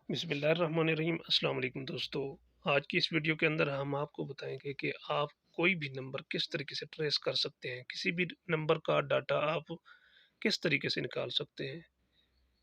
बिस्मिल्लाहिर्रहमानिर्रहीम। अस्सलाम वालेकुम दोस्तों। आज की इस वीडियो के अंदर हम आपको बताएंगे कि आप कोई भी नंबर किस तरीके से ट्रेस कर सकते हैं। किसी भी नंबर का डाटा आप किस तरीके से निकाल सकते हैं।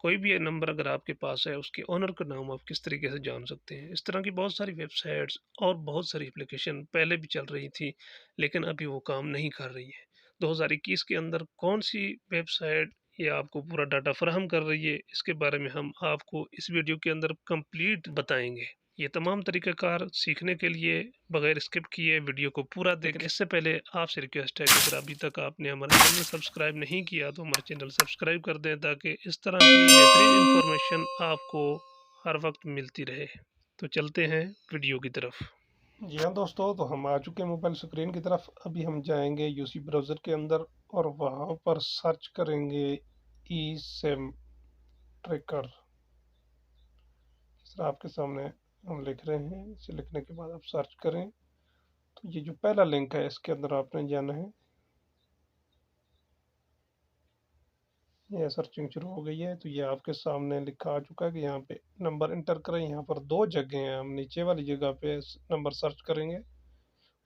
कोई भी नंबर अगर आपके पास है उसके ओनर का नाम आप किस तरीके से जान सकते हैं। इस तरह की बहुत सारी वेबसाइट्स और बहुत सारी एप्लीकेशन पहले भी चल रही थी, लेकिन अभी वो काम नहीं कर रही है। 2021 के अंदर कौन सी वेबसाइट ये आपको पूरा डाटा फराहम कर रही है, इसके बारे में हम आपको इस वीडियो के अंदर कंप्लीट बताएंगे। ये तमाम तरीक़ाकार सीखने के लिए बगैर स्किप किए वीडियो को पूरा देखें। लेकिन इससे पहले आपसे रिक्वेस्ट है कि अगर अभी तक आपने हमारा चैनल सब्सक्राइब नहीं किया तो हमारा चैनल सब्सक्राइब कर दें, ताकि इस तरह की बेहतरीन इंफॉर्मेशन आपको हर वक्त मिलती रहे। तो चलते हैं वीडियो की तरफ। जी हाँ दोस्तों, तो हम आ चुके हैं मोबाइल स्क्रीन की तरफ। अभी हम जाएंगे यूसी ब्राउज़र के अंदर और वहाँ पर सर्च करेंगे ई सिम ट्रैकर। इस तरह आपके सामने हम लिख रहे हैं। इसे लिखने के बाद आप सर्च करें तो ये जो पहला लिंक है इसके अंदर आपने जाना है। ये सर्चिंग शुरू हो गई है, तो ये आपके सामने लिखा आ चुका है कि यहाँ पे नंबर इंटर करें। यहाँ पर दो जगह हैं, हम नीचे वाली जगह पे नंबर सर्च करेंगे।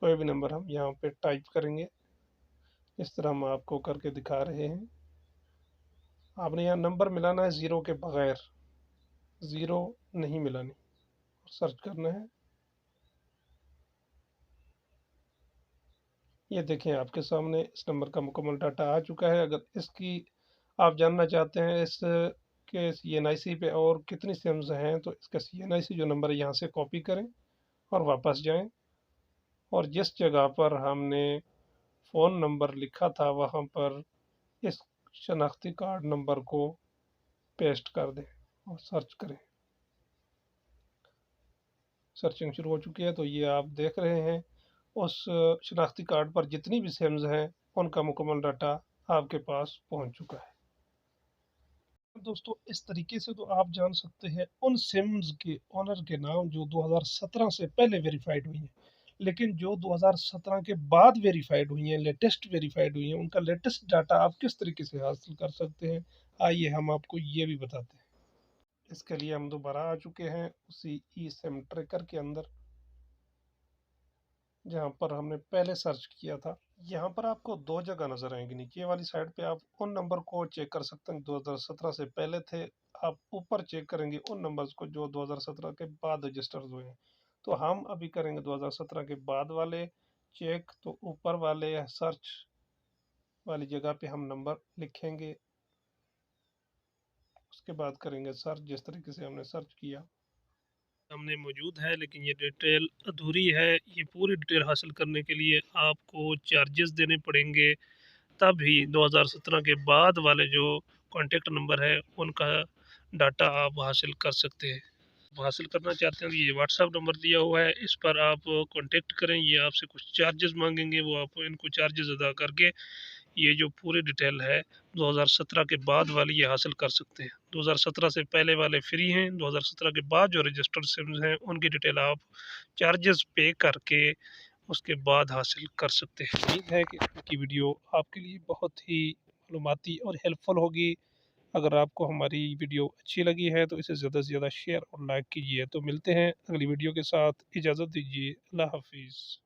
कोई भी नंबर हम यहाँ पे टाइप करेंगे, इस तरह हम आपको करके दिखा रहे हैं। आपने यहाँ नंबर मिलाना है ज़ीरो के बगैर, ज़ीरो नहीं मिलानी, सर्च करना है। ये देखें आपके सामने इस नंबर का मुकम्मल डाटा आ चुका है। अगर इसकी आप जानना चाहते हैं इस के CNIC पे और कितनी सिम्स हैं, तो इसका CNIC जो नंबर है यहाँ से कॉपी करें और वापस जाएं, और जिस जगह पर हमने फ़ोन नंबर लिखा था वहाँ पर इस शनाख्ती कार्ड नंबर को पेस्ट कर दें और सर्च करें। सर्चिंग शुरू हो चुकी है, तो ये आप देख रहे हैं उस शनाख्ती कार्ड पर जितनी भी सिम्स हैं उनका मुकम्मल डाटा आपके पास पहुंच चुका है। दोस्तों, इस तरीके से तो आप जान सकते हैं उन सिम्स के ओनर के नाम जो 2017 से पहले वेरीफाइड हुई हैं, लेकिन जो 2017 के बाद वेरीफाइड हुई हैं, लेटेस्ट वेरीफाइड हुई हैं, उनका लेटेस्ट डाटा आप किस तरीके से हासिल कर सकते हैं, आइए हम आपको ये भी बताते हैं। इसके लिए हम दोबारा आ चुके हैं उसी ई सिम ट्रैकर के अंदर जहाँ पर हमने पहले सर्च किया था। यहाँ पर आपको दो जगह नजर आएंगी। नीचे वाली साइड पे आप उन नंबर को चेक कर सकते हैं 2017 से पहले थे। आप ऊपर चेक करेंगे उन नंबर्स को जो 2017 के बाद रजिस्टर हुए हैं। तो हम अभी करेंगे 2017 के बाद वाले चेक। तो ऊपर वाले सर्च वाली जगह पे हम नंबर लिखेंगे, उसके बाद करेंगे सर्च जिस तरीके से हमने सर्च किया। सामने मौजूद है, लेकिन ये डिटेल अधूरी है। ये पूरी डिटेल हासिल करने के लिए आपको चार्जेस देने पड़ेंगे, तभी 2017 के बाद वाले जो कॉन्टेक्ट नंबर है उनका डाटा आप हासिल कर सकते हैं। आप हासिल करना चाहते हैं तो ये व्हाट्सएप नंबर दिया हुआ है, इस पर आप कांटेक्ट करें। ये आपसे कुछ चार्जेस मांगेंगे, वो आप इनको चार्जेस अदा करके ये जो पूरी डिटेल है 2017 के बाद वाली ये हासिल कर सकते हैं। 2017 से पहले वाले फ्री हैं, 2017 के बाद जो रजिस्टर्ड सिम्स हैं उनकी डिटेल आप चार्जेस पे करके उसके बाद हासिल कर सकते हैं। उम्मीद है कि की वीडियो आपके लिए बहुत ही मालूमाती और हेल्पफुल होगी। अगर आपको हमारी वीडियो अच्छी लगी है तो इसे ज़्यादा से ज़्यादा शेयर और लाइक कीजिए। तो मिलते हैं अगली वीडियो के साथ, इजाज़त दीजिए, अल्लाह हाफिज़।